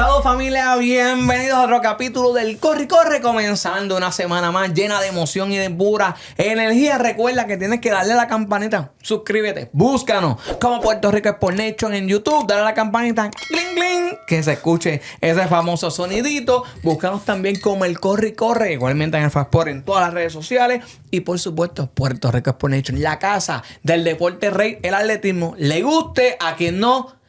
Saludos familia, bienvenidos a otro capítulo del Corre Corre, comenzando una semana más llena de emoción y de pura energía. Recuerda que tienes que darle a la campanita, suscríbete, búscanos como Puerto Rico Sport Nation en YouTube, dale a la campanita, cling cling, que se escuche ese famoso sonidito. Búscanos también como el Corre Corre, igualmente en el Fasport en todas las redes sociales y por supuesto Puerto Rico Sport Nation, la casa del deporte rey, el atletismo, le guste a quien no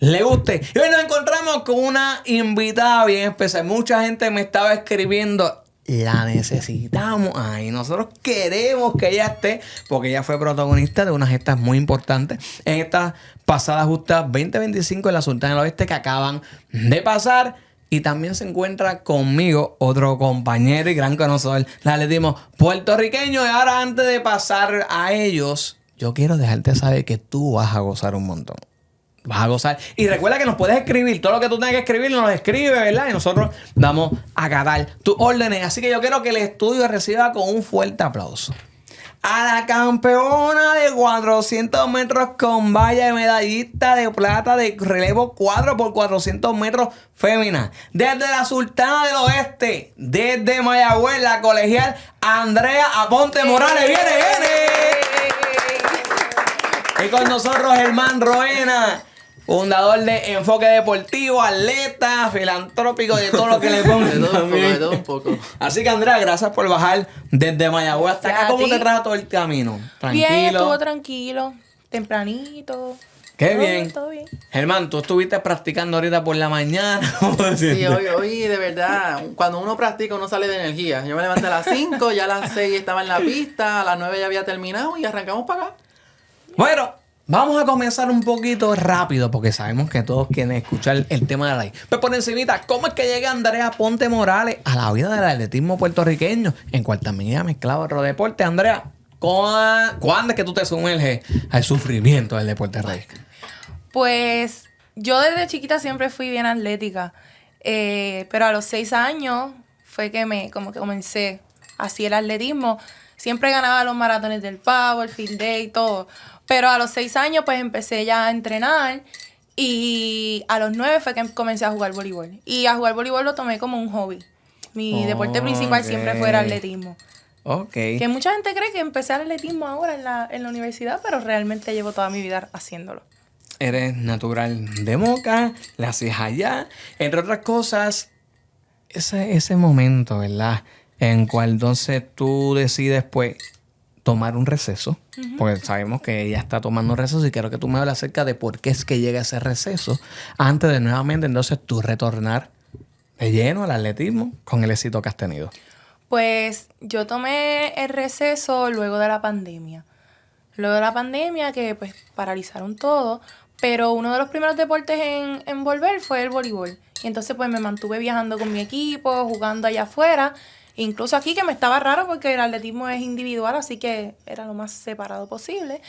le guste. Y hoy nos encontramos con una invitada bien especial. Mucha gente me estaba escribiendo, la necesitamos. Ay, nosotros queremos que ella esté, porque ella fue protagonista de unas gestas muy importantes en estas pasadas justas 2025 en la Sultana del Oeste que acaban de pasar. Y también se encuentra conmigo otro compañero y gran conocedor del atletismo puertorriqueño. Y ahora, antes de pasar a ellos, yo quiero dejarte saber que tú vas a gozar un montón. Vas a gozar. Y recuerda que nos puedes escribir. Todo lo que tú tengas que escribir, nos lo escribe, ¿verdad? Y nosotros vamos a acatar tus órdenes. Así que yo quiero que el estudio reciba con un fuerte aplauso a la campeona de 400 metros con valla y medallista de plata de relevo 4x400 metros fémina. Desde la Sultana del Oeste, desde Mayagüez, la colegial Andrea Aponte Morales. ¡Viene! Y con nosotros Germán Roena, fundador de Enfoque Deportivo, atleta, filantrópico, de todo lo que le ponga. De todo un poco. Así que, Andrea, gracias por bajar desde Mayagüez hasta acá. ¿Cómo te trajo todo el camino? ¿Tranquilo? Bien, estuvo tranquilo, tempranito. Qué bien. Todo bien. Germán, tú estuviste practicando ahorita por la mañana. Sí, hoy de verdad, cuando uno practica uno sale de energía. Yo me levanté a las 5, ya a las 6 estaba en la pista, a las 9 ya había terminado y arrancamos para acá. Bueno, vamos a comenzar un poquito rápido porque sabemos que todos quieren escuchar el tema de la ley. Pero por encimita, ¿cómo es que llega Andrea Aponte Morales a la vida del atletismo puertorriqueño? En cual también ha mezclado otro deporte. Andrea, ¿cuándo es que tú te sumerges al sufrimiento del deporte rey? Pues yo desde chiquita siempre fui bien atlética. Pero a los 6 años fue que como que comencé así el atletismo. Siempre ganaba los maratones del pavo, el field day y todo. Pero a los 6 años pues empecé ya a entrenar y a los 9 fue que comencé a jugar voleibol. Y a jugar voleibol lo tomé como un hobby. Mi deporte principal siempre fue el atletismo. Ok. Que mucha gente cree que empecé el atletismo ahora en la universidad, pero realmente llevo toda mi vida haciéndolo. Eres natural de Moca, la hacías allá. Entre otras cosas, ese momento, ¿verdad? En cual entonces tú decides pues tomar un receso, porque sabemos que ella está tomando un receso y quiero que tú me hables acerca de por qué es que llega ese receso antes de nuevamente entonces tú retornar de lleno al atletismo con el éxito que has tenido. Pues yo tomé el receso luego de la pandemia. Luego de la pandemia que pues paralizaron todo, pero uno de los primeros deportes en volver fue el voleibol. Y entonces pues me mantuve viajando con mi equipo, jugando allá afuera. Incluso aquí que me estaba raro porque el atletismo es individual, así que era lo más separado posible.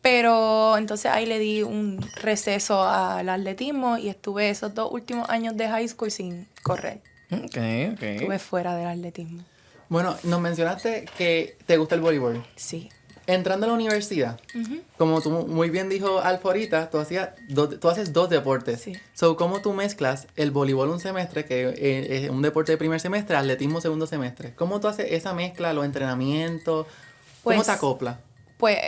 Pero entonces ahí le di un receso al atletismo y estuve esos 2 últimos años de high school sin correr. Ok. Estuve fuera del atletismo. Bueno, nos mencionaste que te gusta el voleibol. Sí. Entrando a la universidad, como tú muy bien dijo Alfa ahorita, tú haces 2 deportes. Sí. So, ¿cómo tú mezclas el voleibol un semestre, que es un deporte de primer semestre, atletismo segundo semestre? ¿Cómo tú haces esa mezcla, los entrenamientos? ¿Cómo Pues, te acoplas? Pues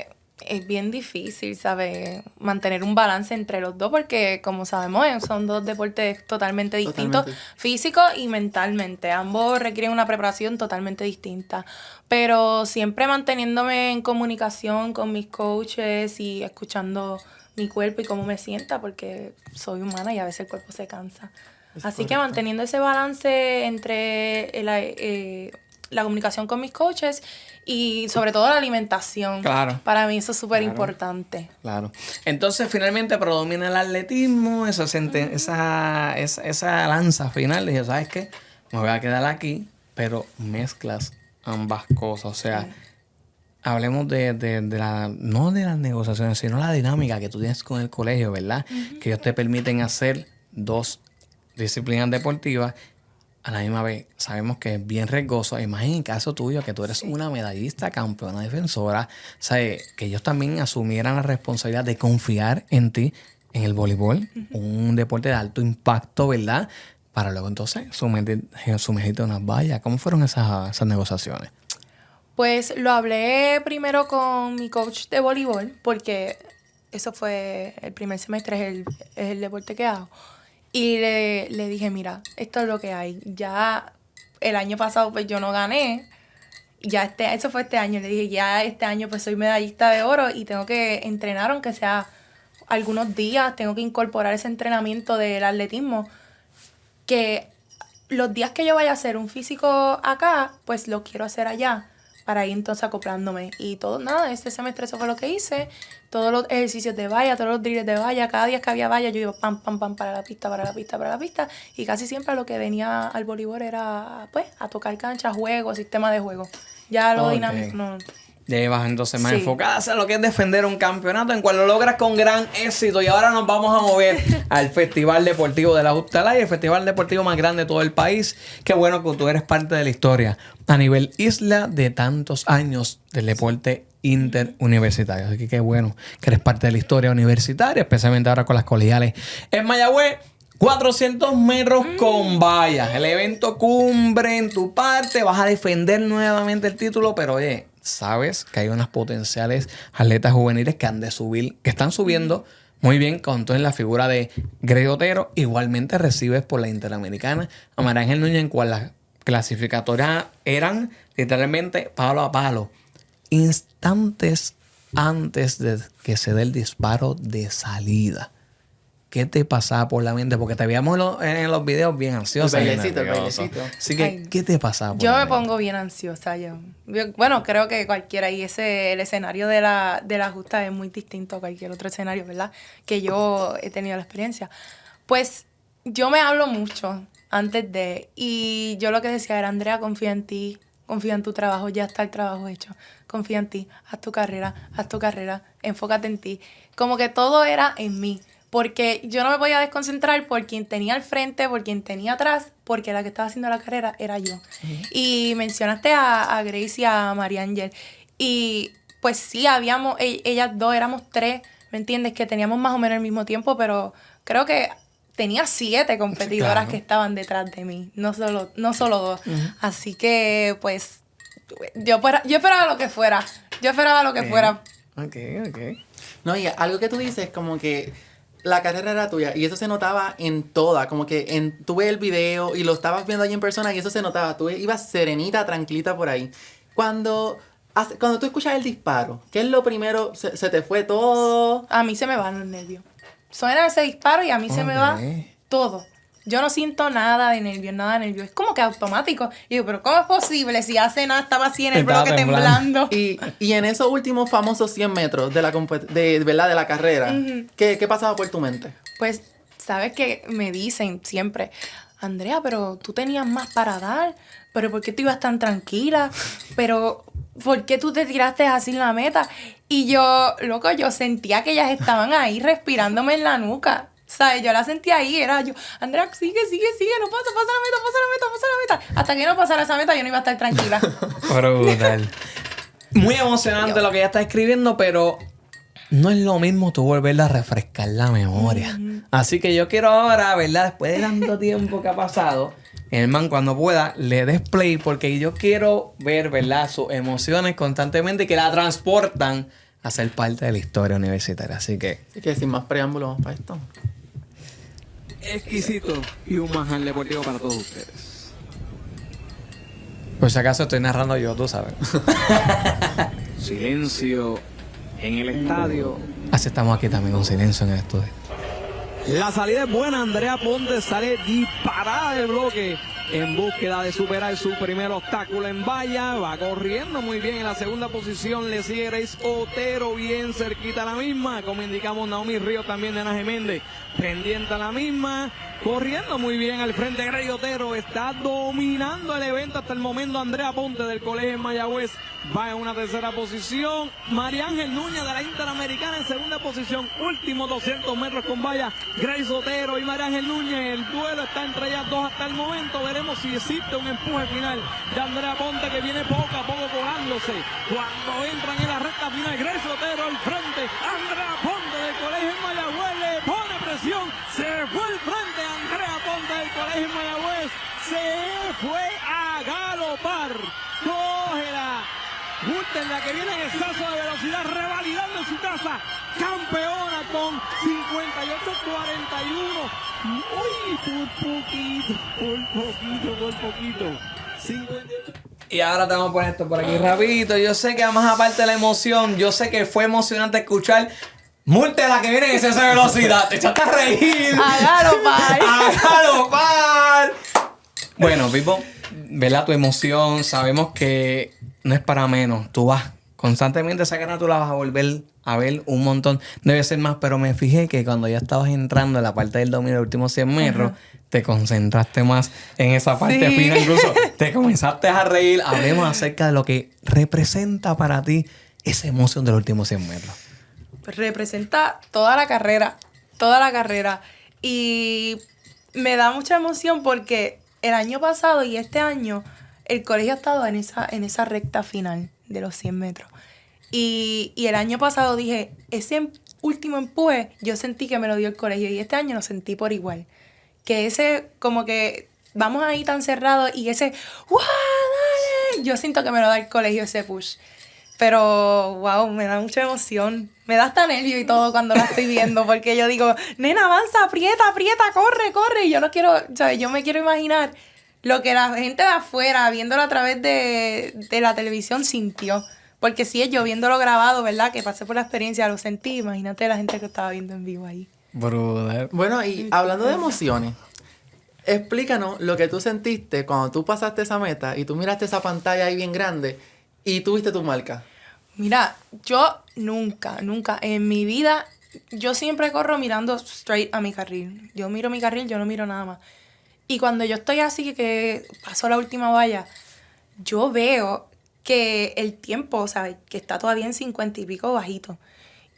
es bien difícil, ¿sabes? Mantener un balance entre los dos porque, como sabemos, son 2 deportes totalmente distintos, físico y mentalmente. Ambos requieren una preparación totalmente distinta. Pero siempre manteniéndome en comunicación con mis coaches y escuchando mi cuerpo y cómo me sienta porque soy humana y a veces el cuerpo se cansa. Así que manteniendo ese balance entre la comunicación con mis coaches y sobre todo la alimentación. Claro. Para mí eso es súper importante. Claro. Entonces finalmente predomina el atletismo, esa lanza final. Dije, ¿sabes qué? Me voy a quedar aquí, pero mezclas ambas cosas. O sea, hablemos no de las negociaciones, sino la dinámica que tú tienes con el colegio, ¿verdad? Que ellos te permiten hacer 2 disciplinas deportivas a la misma vez. Sabemos que es bien riesgoso. Imagínate en el caso tuyo, que tú eres una medallista, campeona defensora, ¿sabes? Que ellos también asumieran la responsabilidad de confiar en ti en el voleibol, un deporte de alto impacto, ¿verdad? para luego entonces sumergirte en unas vallas. ¿Cómo fueron esas negociaciones? Pues lo hablé primero con mi coach de voleibol, porque eso fue el primer semestre, es el deporte que hago. Y le dije, mira, esto es lo que hay. Ya el año pasado pues yo no gané. Ya eso fue este año. Le dije, ya este año pues soy medallista de oro y tengo que entrenar, aunque sea algunos días, tengo que incorporar ese entrenamiento del atletismo. Que los días que yo vaya a hacer un físico acá, pues lo quiero hacer allá, para ir entonces acoplándome. Y este semestre eso fue lo que hice. Todos los ejercicios de valla, todos los drills de valla, cada día que había valla, yo iba pam, pam, pam, para la pista. Y casi siempre lo que venía al voleibol era, pues, a tocar cancha, juego, sistema de juego. Ya lo dinámico, no. Ya ibas entonces más enfocada a lo que es defender un campeonato, en cual lo logras con gran éxito. Y ahora nos vamos a mover al Festival Deportivo de la Justalaya, el festival deportivo más grande de todo el país. Qué bueno que tú eres parte de la historia a nivel isla de tantos años del deporte interuniversitario. Así que qué bueno que eres parte de la historia universitaria, especialmente ahora con las colegiales en Mayagüez. 400 metros con vallas. El evento cumbre en tu parte. Vas a defender nuevamente el título, pero oye, sabes que hay unas potenciales atletas juveniles que han de subir, que están subiendo muy bien con toda la figura de Grace Otero. Igualmente recibes por la Interamericana a María Ángel Núñez, en cual las clasificatorias eran literalmente palo a palo. Instantes antes de que se dé el disparo de salida. ¿Qué te pasaba por la mente? Porque te veíamos en los videos bien ansiosa. El bailecito. Así que, ¿qué te pasaba por yo la me mente? pongo bien ansiosa. Bueno, creo que cualquiera. Y el escenario de la justa es muy distinto a cualquier otro escenario, ¿verdad? Que yo he tenido la experiencia. Pues yo me hablo mucho antes de... Y yo lo que decía era, Andrea, confía en ti. Confía en tu trabajo. Ya está el trabajo hecho. Confía en ti. Haz tu carrera. Enfócate en ti. Como que todo era en mí. Porque yo no me podía desconcentrar por quien tenía al frente, por quien tenía atrás, porque la que estaba haciendo la carrera era yo. Uh-huh. Y mencionaste a Grace y a María Ángel. Y pues sí, ellas dos, éramos tres, ¿me entiendes? Que teníamos más o menos el mismo tiempo, pero creo que tenía 7 competidoras que estaban detrás de mí, no solo 2. Uh-huh. Así que pues yo esperaba lo que fuera. Fuera. Ok. No, y algo que tú dices como que la carrera era tuya y eso se notaba en toda, como que tuve el video y lo estabas viendo allí en persona y eso se notaba, tú ibas serenita, tranquilita por ahí. Cuando tú escuchas el disparo, ¿qué es lo primero? ¿Se te fue todo? A mí se me van los nervios. Suena ese disparo y a mí se me va todo. Yo no siento nada de nervios. Es como que automático. Y digo, pero ¿cómo es posible? Si hace nada estaba así en el bloque temblando. Y en esos últimos famosos 100 metros de la carrera, uh-huh. ¿Qué pasaba por tu mente? Pues, sabes que me dicen siempre, Andrea, pero tú tenías más para dar. ¿Pero por qué tú ibas tan tranquila? ¿Pero por qué tú te tiraste así en la meta? Y yo sentía que ellas estaban ahí respirándome en la nuca. ¿Sabes? Yo la sentía ahí, era yo, Andrea, sigue, no pasa la meta. Hasta que no pasara esa meta, yo no iba a estar tranquila. Brutal. Muy emocionante lo que ella está escribiendo, pero no es lo mismo tú volverla a refrescar la memoria. Uh-huh. Así que yo quiero ahora, ¿verdad? Después de tanto tiempo que ha pasado, hermano, cuando pueda, le des play, porque yo quiero ver, ¿verdad? Sus emociones constantemente que la transportan a ser parte de la historia universitaria. Así que sin más preámbulos, vamos para esto. Exquisito y un manjar deportivo para todos ustedes. Por si acaso estoy narrando yo, tú sabes. Silencio en el estadio. Así estamos aquí también con silencio en el estudio. La salida es buena. Andrea Ponte sale disparada del bloque en búsqueda de superar su primer obstáculo en valla. Va corriendo muy bien en la segunda posición. Le sigue Grace Otero bien cerquita a la misma. Como indicamos, Naomi Ríos también de Ana Geméndez pendiente a la misma. Corriendo muy bien al frente Grace Otero. Está dominando el evento hasta el momento. Andrea Ponte del Colegio en Mayagüez va en una tercera posición. María Ángel Núñez de la Interamericana en segunda posición. Últimos 200 metros con valla. Grace Otero y María Ángel Núñez. El duelo está entre ellas dos hasta el momento. Veremos si existe un empuje final de Andrea Ponte, que viene poco a poco colándose. Cuando entran en la recta final, Grace Otero al frente. Andrea Ponte del Colegio en Mayagüez le pone presión. Se fue al frente Andrea Ponte del Colegio Colegio Mayagüez se fue a galopar. Cógela. Hulten, la que viene en exceso de velocidad, revalidando en su casa. Campeona con 58-41. Uy, por poquito. 58. Y ahora te vamos a poner esto por aquí rapidito. Yo sé que más aparte de la emoción, yo sé que fue emocionante escuchar Multe la que viene en exceso de velocidad. Te echaste a reír. ¡A galopar! ¡A galopar! Bueno, Pipo, ¿verdad? Tu emoción, sabemos que no es para menos. Tú vas constantemente, esa cara tú la vas a volver a ver un montón. Debe ser más, pero me fijé que cuando ya estabas entrando en la parte del dominio de los últimos 100 metros, te concentraste más en esa parte Sí. final. Incluso te comenzaste a reír. Hablemos acerca de lo que representa para ti esa emoción de los últimos 100 metros. Pues representa toda la carrera. Toda la carrera. Y me da mucha emoción porque el año pasado y este año el colegio ha estado en esa recta final de los 100 metros. Y el año pasado dije, ese último empuje yo sentí que me lo dio el colegio y este año lo sentí por igual. Que ese como que vamos ahí tan cerrados y ese ¡guau, dale! Yo siento que me lo da el colegio ese push. Pero, wow, me da mucha emoción. Me da hasta nervio y todo cuando la estoy viendo. Porque yo digo, nena, avanza, aprieta, corre, corre. Y yo no quiero, ¿sabes? Yo me quiero imaginar lo que la gente de afuera, viéndolo a través de la televisión, sintió. Porque si es yo viéndolo grabado, ¿verdad? Que pasé por la experiencia, lo sentí. Imagínate la gente que estaba viendo en vivo ahí. Brother. Bueno, y hablando de emociones, explícanos lo que tú sentiste cuando tú pasaste esa meta y tú miraste esa pantalla ahí bien grande y tú viste tu marca. Mira, yo nunca en mi vida, yo siempre corro mirando straight a mi carril. Yo miro mi carril, yo no miro nada más. Y cuando yo estoy así que paso la última valla, yo veo que el tiempo, ¿sabes? Que está todavía en 50 y pico bajito.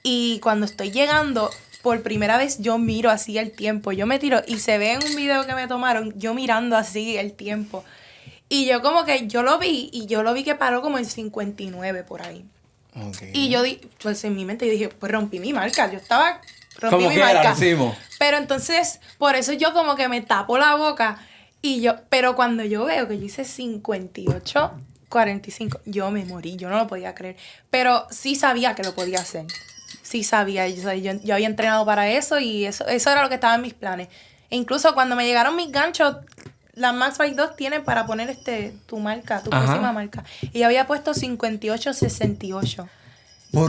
Y cuando estoy llegando, por primera vez yo miro así el tiempo. Yo me tiro y se ve en un video que me tomaron, yo mirando así el tiempo. Y yo como que yo lo vi que paró como en 59 por ahí. Okay. Y yo pues en mi mente yo dije, pues rompí mi marca. Rompí Como mi quiera, marca. decimos. Pero entonces, por eso yo como que me tapo la boca. Pero cuando yo veo que yo hice 58-45, yo me morí, yo no lo podía creer. Pero sí sabía que lo podía hacer. Sí sabía, yo había entrenado para eso y eso era lo que estaba en mis planes. E incluso cuando me llegaron mis ganchos, las Max Bike 2 tienen para poner tu marca, tu próxima marca. Y yo había puesto 58-68.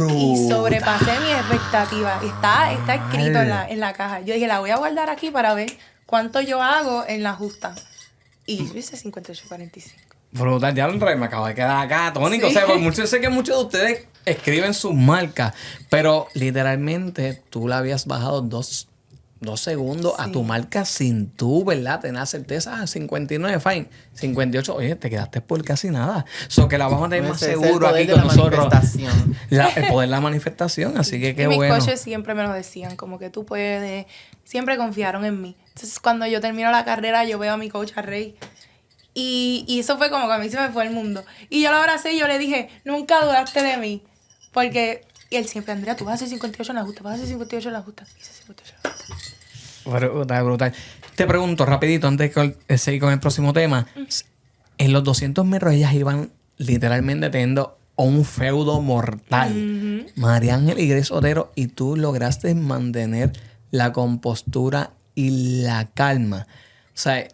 Y sobrepasé mi expectativa. Está escrito en la caja. Yo dije, la voy a guardar aquí para ver cuánto yo hago en la justa. Y yo hice 58-45. Brutal, ya me acabo de quedar acá tónico. Sí. O sea, yo sé que muchos de ustedes escriben sus marcas, pero literalmente tú la habías bajado 2 segundos a tu marca sin tú, ¿verdad? Tener certeza. 59, fine. 58, oye, te quedaste por casi nada. So que la vamos a tener más Ese es el seguro poder aquí de con la nosotros. manifestación. El poder de la manifestación, así que qué y mis bueno. coaches siempre me lo decían, como que tú puedes. Siempre confiaron en mí. Entonces, cuando yo termino la carrera, yo veo a mi coach, a Rey. Y eso fue como que a mí se me fue el mundo. Y yo lo abracé y yo le dije, nunca dudaste de mí. Porque y él siempre, Andrea, tú vas a hacer 58 en la justa, vas a hacer 58 en la justa. Hice 58 en la justa. Brutal, brutal. Te pregunto rapidito, antes de seguir con el próximo tema. En los 200 metros ellas iban literalmente teniendo un feudo mortal. María Ángel y Grace Otero, y tú lograste mantener la compostura y la calma. O sea,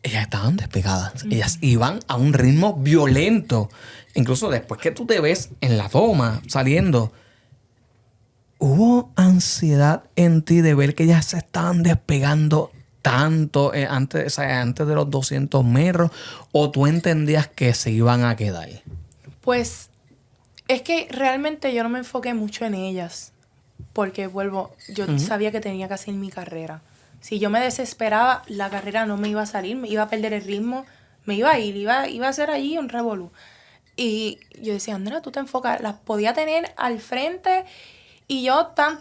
ellas estaban despegadas. Ellas iban a un ritmo violento. Incluso después que tú te ves en la toma saliendo, ¿hubo ansiedad en ti de ver que ellas se estaban despegando tanto antes de los 200 metros? ¿O tú entendías que se iban a quedar? Pues es que realmente yo no me enfoqué mucho en ellas. Porque yo sabía que tenía que hacer mi carrera. Si yo me desesperaba, la carrera no me iba a salir, me iba a perder el ritmo, me iba a ir, iba a ser allí un revolú. Y yo decía, Andrea, tú te enfocas, las podía tener al frente y yo tal,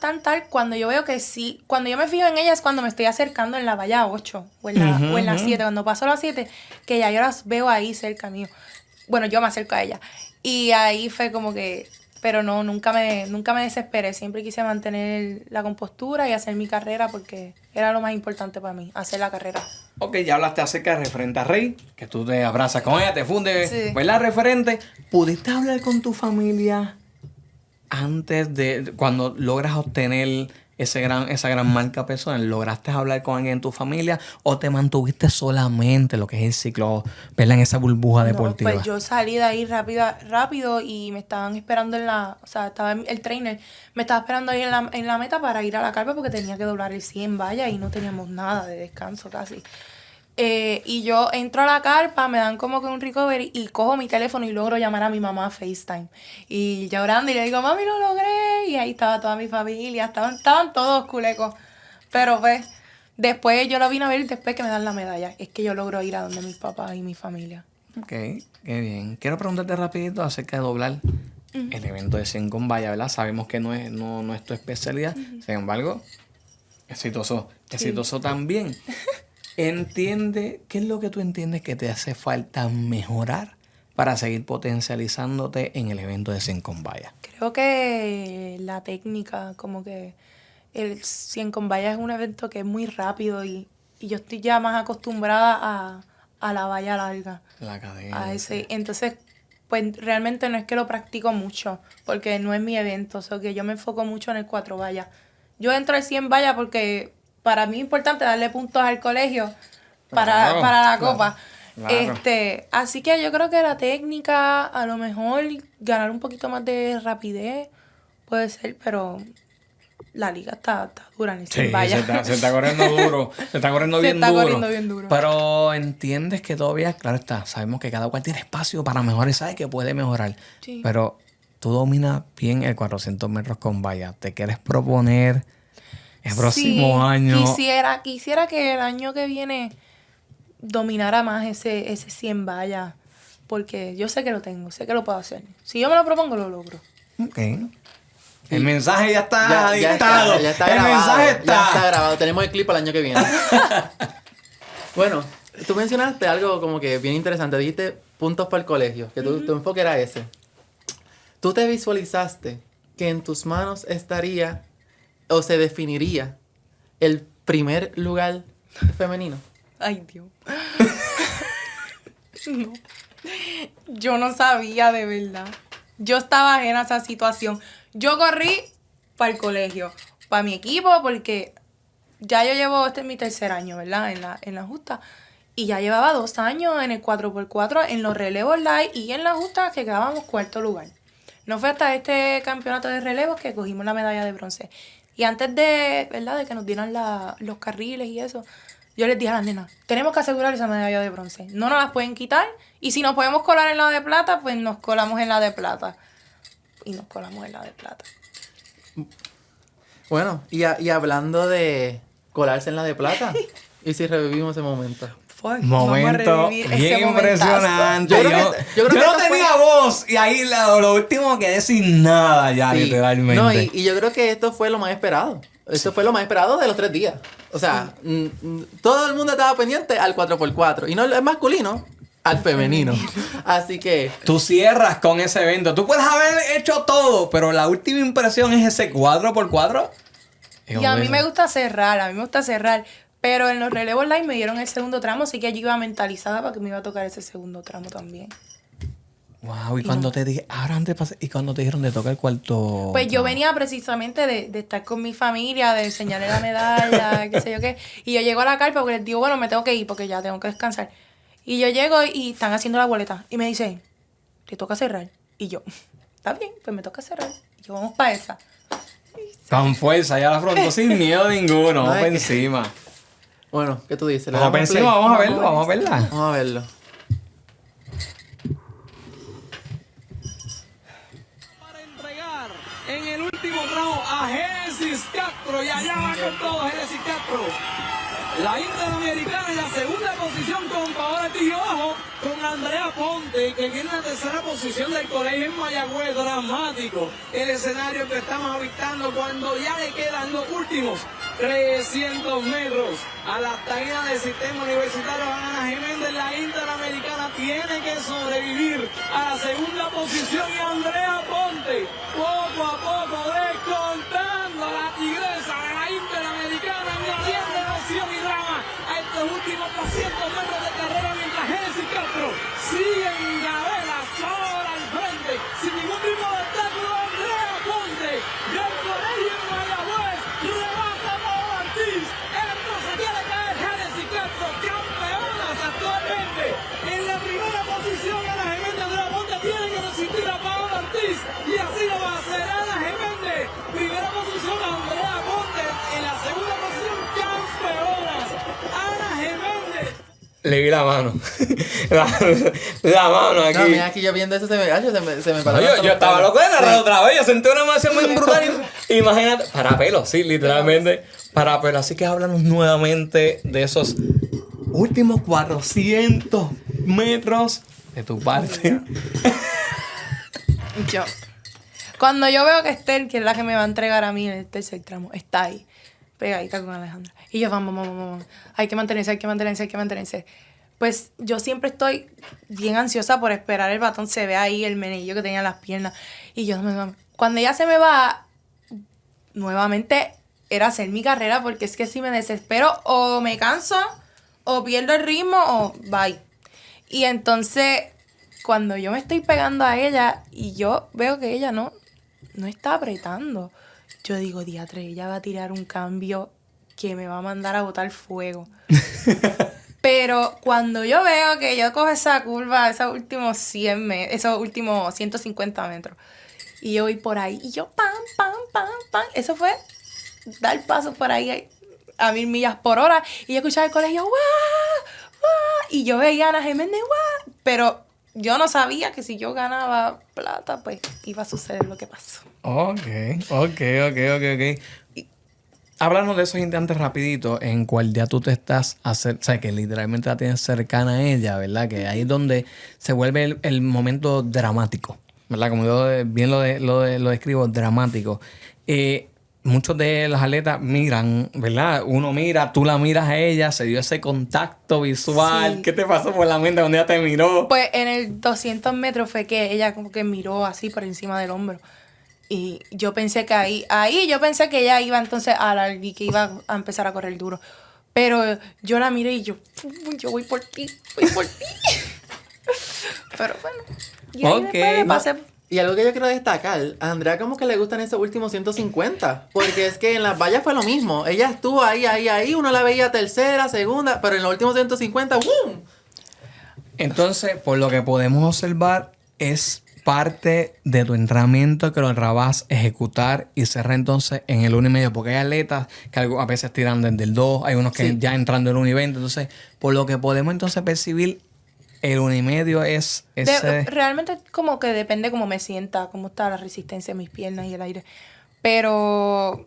cuando yo veo que sí, cuando yo me fijo en ellas, cuando me estoy acercando en la valla 8 o en la 7, cuando paso las 7, que ya yo las veo ahí cerca mío. Bueno, yo me acerco a ella. Y ahí fue como que, pero no, nunca me desesperé, siempre quise mantener la compostura y hacer mi carrera porque era lo más importante para mí, hacer la carrera. Ok, ya hablaste acerca de referente a Rey, que tú te abrazas con ella, te fundes, Sí. ¿verdad? Referente. ¿Pudiste hablar con tu familia antes de cuando logras obtener esa gran marca personal? ¿Lograste hablar con alguien en tu familia o te mantuviste solamente lo que es el ciclo, ¿verdad? En esa burbuja deportiva. No, pues yo salí de ahí rápido y me estaban esperando o sea, estaba el trainer, me estaba esperando ahí en la meta para ir a la carpa porque tenía que doblar el 100 vallas y no teníamos nada de descanso casi. Y yo entro a la carpa, me dan como que un recovery y cojo mi teléfono y logro llamar a mi mamá a FaceTime. Y llorando y le digo, mami, lo logré. Y ahí estaba toda mi familia, estaban todos culecos. Pero pues, después yo lo vine a ver después que me dan la medalla. Es que yo logro ir a donde mis papás y mi familia. Ok, qué bien. Quiero preguntarte rapidito acerca de doblar el evento de 100 con valla, ¿verdad? Sabemos que no es tu especialidad. Sin embargo, exitoso también. Entiende, ¿qué es lo que tú entiendes que te hace falta mejorar para seguir potencializándote en el evento de 100 con valla? Creo que la técnica, como que el 100 con vallas es un evento que es muy rápido y yo estoy ya más acostumbrada a la valla larga. La cadena. A ese. Entonces, pues realmente no es que lo practico mucho, porque no es mi evento, o sea que yo me enfoco mucho en el 4 vallas. Yo entro al 100 vallas porque para mí es importante darle puntos al colegio para la copa. Claro. Así que yo creo que la técnica, a lo mejor ganar un poquito más de rapidez puede ser, pero la liga está dura en el 100 Sí, vallas. se está corriendo duro. Se está corriendo Se bien está duro. corriendo bien duro. Pero entiendes que todavía, claro está, sabemos que cada cual tiene espacio para mejorar y sabe que puede mejorar. Sí. Pero tú dominas bien el 400 metros con valla. ¿Te quieres proponer el próximo Sí, año? Quisiera que el año que viene dominara más ese 100 vallas, porque yo sé que lo tengo, sé que lo puedo hacer. Si yo me lo propongo, lo logro. Ok. El mensaje ya está dictado. Ya está el grabado. mensaje Ya está. está grabado. Tenemos el clip para el año que viene. Bueno, tú mencionaste algo como que bien interesante. Dijiste puntos para el colegio, que tu enfoque era ese. ¿Tú te visualizaste que en tus manos estaría o se definiría el primer lugar femenino? Ay, Dios. No. Yo no sabía de verdad. Yo estaba ajena a esa situación. Yo corrí para el colegio, para mi equipo, porque ya yo llevo, este es mi tercer año, ¿verdad? En la justa. Y ya llevaba 2 años en el 4x4, en los relevos live y en la justa que quedábamos 4º lugar. No fue hasta este campeonato de relevos que cogimos la medalla de bronce. Y antes de, ¿verdad? De que nos dieran los carriles y eso, yo les dije a las nenas, tenemos que asegurar esa medalla de bronce. No nos las pueden quitar. Y si nos podemos colar en la de plata, pues nos colamos en la de plata. Y nos colamos en la de plata. Bueno, y hablando de colarse en la de plata, ¿y si revivimos ese momento? Momento Vamos a revivir ese bien momentazo. impresionante. Yo creo Yo que no esto tenía voz y ahí lo último quedé sin nada ya, Sí. literalmente. No, y yo creo que esto fue lo más esperado. Esto fue lo más esperado de los 3 días. O sea, todo el mundo estaba pendiente al 4x4. Y no el masculino, al femenino. Así que... Tú cierras con ese evento. Tú puedes haber hecho todo, pero la última impresión es ese 4x4. Y a mí me gusta cerrar, pero en los relevos live me dieron el segundo tramo, así que yo iba mentalizada para que me iba a tocar ese segundo tramo también. Wow, y cuando te dije, ahora antes pasé, y cuando te dijeron de tocar el cuarto. Pues yo venía precisamente de estar con mi familia, de enseñarle la medalla, qué sé yo qué, y yo llego a la carpa porque les digo, bueno, me tengo que ir porque ya tengo que descansar. Y yo llego y están haciendo la boleta, y me dicen, te toca cerrar. Y yo, está bien, pues me toca cerrar. Y yo, vamos para esa. Con fuerza, ya la afrontó sin miedo ninguno. No, Vamos es para que- encima. Bueno, ¿qué tú dices? ¿Le Vamos para damos play? encima, vamos a verlo, vamos a verla. Vamos a verlo. Para entregar en el último tramo a Génesis Castro. Y allá va con todo Génesis Castro. La Interamericana en la segunda posición con Paola Tijojo, con Andrea Ponte, que tiene la tercera posición del colegio en Mayagüez. Dramático el escenario que estamos habitando cuando ya le quedan los últimos 300 metros a la taína del sistema universitario Ana Jiménez. La Interamericana tiene que sobrevivir a la segunda posición y Andrea Ponte poco a poco descontando a la tigresa de la Interamericana. Mira, tiene emoción y drama a estos últimos pasos. Le vi la mano. la mano aquí. No, mira, aquí yo viendo eso se me No, paró. yo estaba loco de narrar otra vez. Yo sentí una emoción muy brutal. Imagínate. Para pelo, sí, literalmente. Para pelo. Así que háblanos nuevamente de esos últimos 400 metros de tu parte. Cuando yo veo que Esther, que es la que me va a entregar a mí en el tercer tramo, está ahí, pegadita con Alejandra. Y yo, vamos. Hay que mantenerse. Pues yo siempre estoy bien ansiosa por esperar el batón. Se ve ahí el menillo que tenía en las piernas. Y yo, cuando ella se me va, nuevamente era hacer mi carrera, porque es que si me desespero, o me canso, o pierdo el ritmo, o bye. Y entonces, cuando yo me estoy pegando a ella y yo veo que ella no está apretando, yo digo, diatre, ella va a tirar un cambio que me va a mandar a botar fuego. Pero cuando yo veo que yo cojo esa curva, esos últimos 150 metros, y yo voy por ahí, y yo pam, eso fue dar pasos por ahí a 1000 millas por hora, y yo escuchaba el colegio, ¡guau! Y yo veía a Ana Geméndez, ¡guau! Pero yo no sabía que si yo ganaba plata, pues iba a suceder lo que pasó. Ok. Y háblanos de esos instantes rapidito en cual ya tú te estás o sea, que literalmente la tienes cercana a ella, ¿verdad? Que ahí es donde se vuelve el momento dramático, ¿verdad? Como yo bien lo describo, dramático. Muchos de las atletas miran, ¿verdad? Uno mira, tú la miras a ella, se dio ese contacto visual. Sí. ¿Qué te pasó por la mente cuando ella te miró? Pues en el 200 metros fue que ella como que miró así por encima del hombro. Y yo pensé que ahí yo pensé que ella iba entonces a alargar y que iba a empezar a correr duro. Pero yo la miré y yo voy por ti. Pero bueno. Y ahí Ok, después me pasé. Y algo que yo quiero destacar, a Andrea como que le gustan esos últimos 150, porque es que en las vallas fue lo mismo. Ella estuvo ahí, uno la veía tercera, segunda, pero en los últimos 150, ¡boom! Entonces, por lo que podemos observar, es parte de tu entrenamiento que lo vas a ejecutar y cerrar entonces en el 1.5, porque hay atletas que a veces tiran desde el 2, hay unos que Sí. ya entrando en el 1.20, entonces, por lo que podemos entonces percibir, el 1.5 es ese... Realmente como que depende cómo me sienta, cómo está la resistencia de mis piernas y el aire. Pero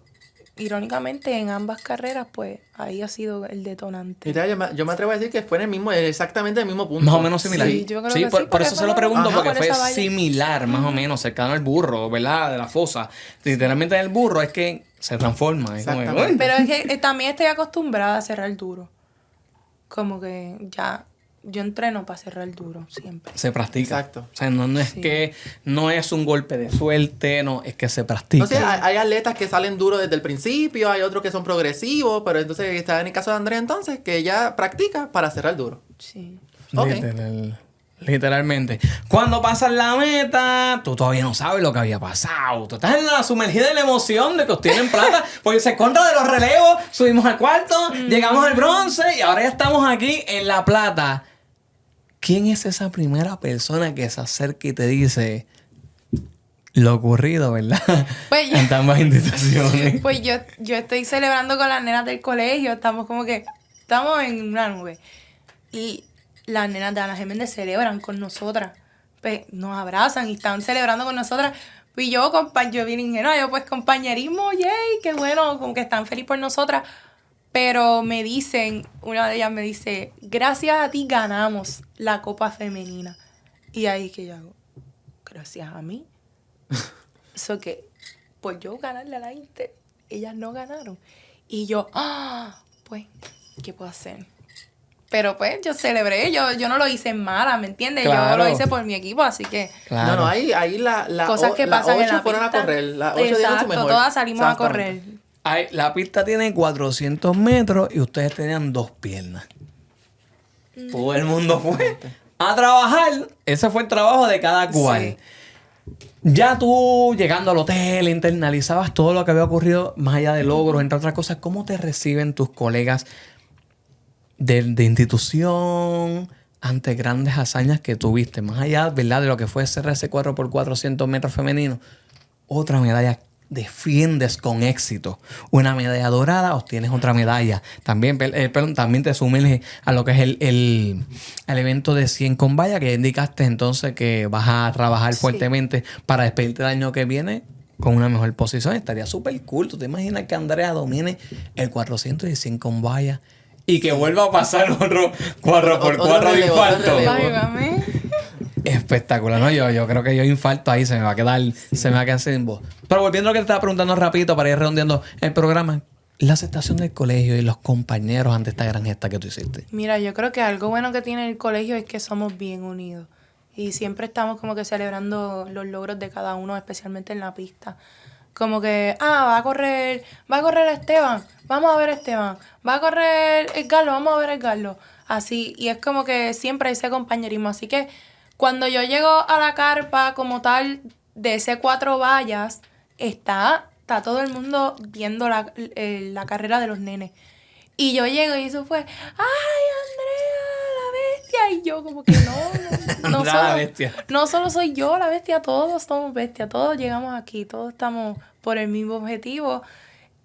irónicamente en ambas carreras, pues ahí ha sido el detonante. Mira, yo me atrevo a decir que fue exactamente el mismo punto. Más o menos similar. Sí, yo creo Sí, que por sí, porque eso se fue lo pregunto, ajá, porque por fue esa valla. similar, más o menos, cercano al burro, ¿verdad? De la fosa. Literalmente el burro es que se transforma. Es como, Exactamente. "Uy". Pero es que también estoy acostumbrada a cerrar duro. Como que ya yo entreno para cerrar duro siempre. Se practica. Exacto. O sea, no es Sí. que no es un golpe de suerte, no, es que se practica. O sea, hay atletas que salen duros desde el principio, hay otros que son progresivos, pero entonces está en el caso de Andrea entonces, que ella practica para cerrar duro. Sí. Ok. Literalmente. Cuando pasas la meta, tú todavía no sabes lo que había pasado. Tú estás en la sumergida en la emoción de que obtienen plata, porque se contra de los relevos, subimos al cuarto, llegamos al bronce y ahora ya estamos aquí en la plata. ¿Quién es esa primera persona que se acerca y te dice lo ocurrido, verdad? Pues yo- en ambas instituciones. Pues yo estoy celebrando con las nenas del colegio, estamos en una nube. Y las nenas de Ana Geméndez celebran con nosotras. Pues nos abrazan y están celebrando con nosotras. Y yo bien ingenua, pues compañerismo, yay, qué bueno, como que están felices por nosotras. Pero me dicen, una de ellas me dice, gracias a ti ganamos la Copa Femenina. Y ahí que yo hago, gracias a mí. Eso que, pues yo ganarle a la Inter, ellas no ganaron. Y yo, pues, ¿qué puedo hacer? Pero pues yo celebré, yo no lo hice en mala, ¿me entiendes? Claro. Yo lo hice por mi equipo, así que Claro. No, ahí la cosas que las pasan en 8 la fueron pista. a correr, las 8 dieron su Exacto, mejor. todas salimos a Exactamente. correr. La pista tiene 400 metros y ustedes tenían 2 piernas. Todo el mundo fue a trabajar. Ese fue el trabajo de cada cual. Ya tú, llegando al hotel, internalizabas todo lo que había ocurrido, más allá de logros, entre otras cosas. ¿Cómo te reciben tus colegas de institución ante grandes hazañas que tuviste? Más allá, ¿verdad?, de lo que fue CRC 4x400 metros femenino. Otra medalla defiendes con éxito una medalla dorada, obtienes otra medalla. También, también te sumerges a lo que es el evento de 100 con valla, que indicaste entonces que vas a trabajar fuertemente para despedirte el año que viene con una mejor posición. Estaría súper cool. ¿Tú te imaginas que Andrea domine el 400 y 100 con valla y que vuelva a pasar otro 4x4 de infarto? Válgame. Espectacular, ¿no? Yo creo que yo infarto ahí, se me va a quedar sin voz. Pero volviendo a lo que te estaba preguntando rapidito para ir redondeando el programa, la aceptación del colegio y los compañeros ante esta gran gesta que tú hiciste. Mira, yo creo que algo bueno que tiene el colegio es que somos bien unidos. Y siempre estamos como que celebrando los logros de cada uno, especialmente en la pista. Como que, va a correr Esteban, vamos a ver Esteban. Va a correr Edgardo, vamos a ver Edgardo. Así, y es como que siempre ese compañerismo. Así que cuando yo llego a la carpa como tal de ese 4 vallas, está todo el mundo viendo la carrera de los nenes. Y yo llego y eso fue, ¡ay, Andrea, la bestia! Y yo como que no La bestia. No solo soy yo la bestia, todos somos bestias, todos llegamos aquí, todos estamos por el mismo objetivo.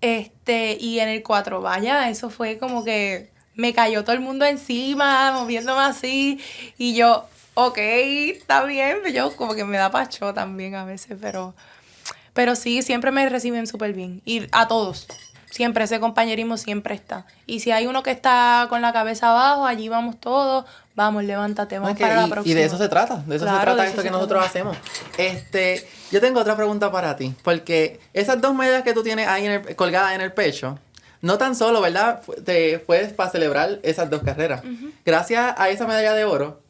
Y en el 4 vallas, eso fue como que me cayó todo el mundo encima, moviéndome así, y yo, ok, está bien, yo como que me da pacho también a veces, pero sí, siempre me reciben súper bien. Y a todos, siempre ese compañerismo siempre está. Y si hay uno que está con la cabeza abajo, allí vamos todos, vamos, levántate, vamos para la próxima. Y de eso se trata, esto que nosotros hacemos. Yo tengo otra pregunta para ti, porque esas 2 medallas que tú tienes ahí colgadas en el pecho, no tan solo, ¿verdad? Te fues para celebrar esas 2 carreras. Uh-huh. Gracias a esa medalla de oro,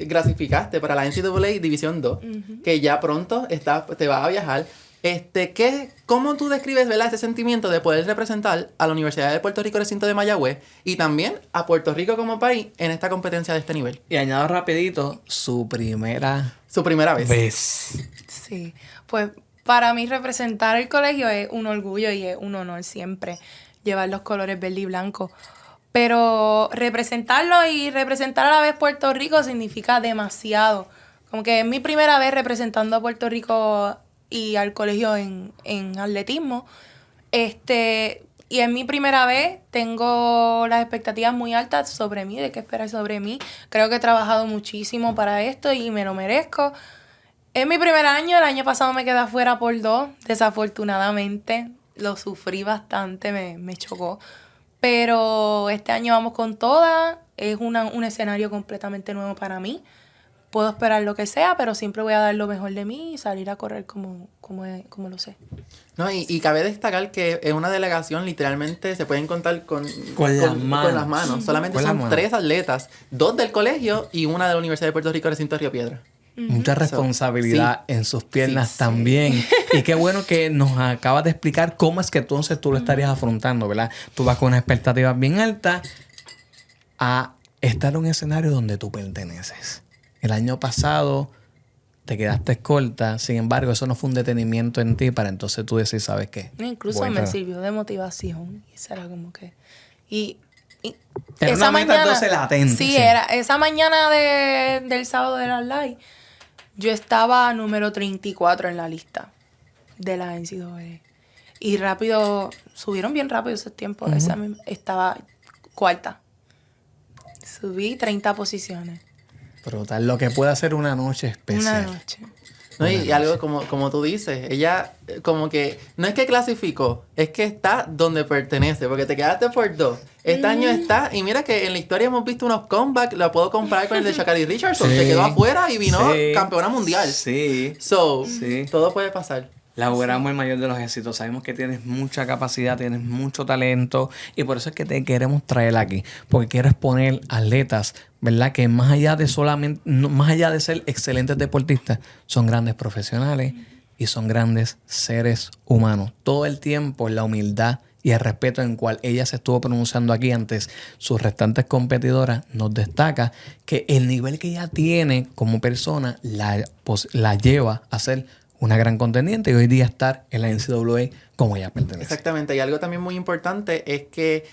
clasificaste para la NCAA División 2, uh-huh, que ya pronto te vas a viajar. ¿Cómo tú describes, ¿verdad, ese sentimiento de poder representar a la Universidad de Puerto Rico Recinto de Mayagüez y también a Puerto Rico como país en esta competencia de este nivel? Y añado rapidito, su primera vez. Sí, pues para mí representar el colegio es un orgullo y es un honor siempre llevar los colores verde y blanco. Pero representarlo y representar a la vez Puerto Rico significa demasiado. Como que es mi primera vez representando a Puerto Rico y al colegio en atletismo. Y es mi primera vez, tengo las expectativas muy altas sobre mí, de qué esperar sobre mí. Creo que he trabajado muchísimo para esto y me lo merezco. Es mi primer año, el año pasado me quedé afuera por 2, desafortunadamente. Lo sufrí bastante, me chocó. Pero este año vamos con todas, es un escenario completamente nuevo para mí. Puedo esperar lo que sea, pero siempre voy a dar lo mejor de mí y salir a correr como lo sé. No, y cabe destacar que en una delegación literalmente se pueden contar con las manos. Solamente son 3 atletas, 2 del colegio y una de la Universidad de Puerto Rico, Recinto Río Piedra. Mucha responsabilidad en sus piernas también. Y qué bueno que nos acabas de explicar cómo es que entonces tú lo estarías afrontando, ¿verdad? Tú vas con una expectativa bien alta a estar en un escenario donde tú perteneces. El año pasado te quedaste corta, sin embargo, eso no fue un detenimiento en ti para entonces tú decir, ¿sabes qué? Incluso me sirvió de motivación. Y eso era como que... Era esa una meta mañana, entonces latente. Sí, era esa mañana del sábado de la live. Yo estaba número 34 en la lista de la NCAA. Y rápido, subieron bien rápido esos tiempos. Uh-huh. Estaba 4ª. Subí 30 posiciones. Brutal, lo que puede hacer una noche especial. Una noche. No, y algo como tú dices, ella como que no es que clasificó, es que está donde pertenece, porque te quedaste por 2. Este año está, y mira que en la historia hemos visto unos comebacks, lo puedo comparar con el de Sha'Carri Richardson, se quedó afuera y vino campeona mundial. Sí. Todo puede pasar. La auguramos el mayor de los éxitos. Sabemos que tienes mucha capacidad, tienes mucho talento y por eso es que te queremos traer aquí. Porque quieres poner atletas, ¿verdad? Que más allá de ser excelentes deportistas, son grandes profesionales y son grandes seres humanos. Todo el tiempo la humildad y el respeto en cual ella se estuvo pronunciando aquí antes sus restantes competidoras nos destaca que el nivel que ella tiene como persona la lleva a ser una gran contendiente y hoy día estar en la NCAA como ella pertenece. Exactamente. Y algo también muy importante es que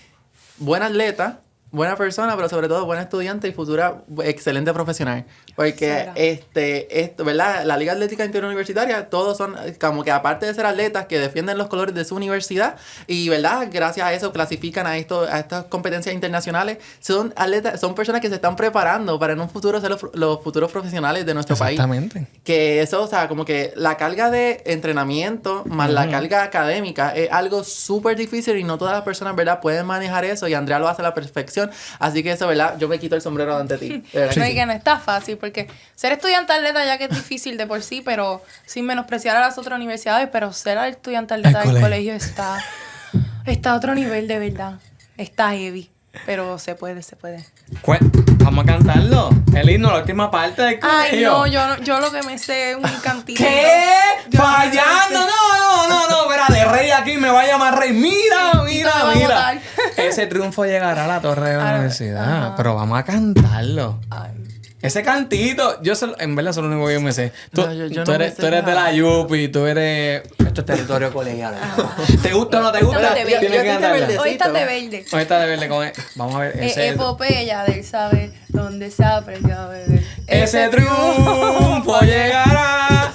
buena atleta, buena persona, pero sobre todo buena estudiante y futura excelente profesional. Porque Será. esto, ¿verdad? La Liga Atlética Interuniversitaria, todos son como que aparte de ser atletas que defienden los colores de su universidad y, ¿verdad? Gracias a eso clasifican a estas competencias internacionales. Son atletas, son personas que se están preparando para en un futuro ser los futuros profesionales de nuestro país. Exactamente. Que eso, o sea, como que la carga de entrenamiento más la carga académica es algo súper difícil y no todas las personas, ¿verdad? Pueden manejar eso y Andrea lo hace a la perfección. Así que eso, ¿verdad? Yo me quito el sombrero ante ti. De verdad No, que y sí. que no está fácil, porque ser estudiante atleta ya que es difícil de por sí, pero sin menospreciar a las otras universidades, pero ser estudiante atleta El del colegio. colegio está a otro nivel de verdad. Está heavy, pero se puede. Vamos a cantarlo. El himno, la última parte del Ay, colegio. no, yo lo que me sé es un cantito. ¿Qué? Yo Fallando. no sé. No. Espérate, Rey aquí me va a llamar Rey. Mira. te va a votar. Ese triunfo llegará a la torre de la Ah, universidad. ajá. Pero vamos a cantarlo. Ay. Ese cantito, en verdad, eso es lo único que yo me sé. Tú, No, yo tú no me eres, sé tú eres de nada. la Yupi, tú eres. Esto es territorio colegial. ¿Te gusta o no te gusta? Estamos de verde. Tienes que Yo estoy de cantarla. verde. Hoy estás de verde. Hoy está de verde con él. Vamos a ver. Ese, Epopeya del saber dónde se aprendió a beber. ese triunfo llegará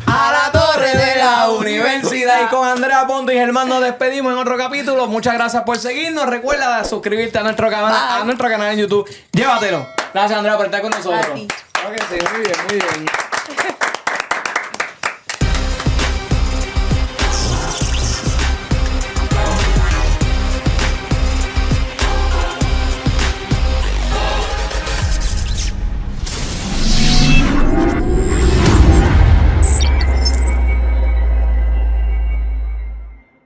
a la torre de la universidad. Y con Andrea Ponte y Germán nos despedimos en otro capítulo. Muchas gracias por seguirnos. Recuerda suscribirte a nuestro canal en YouTube. Llévatelo. Gracias, Andrea, por estar con nosotros. A ti. Claro que sí, muy bien.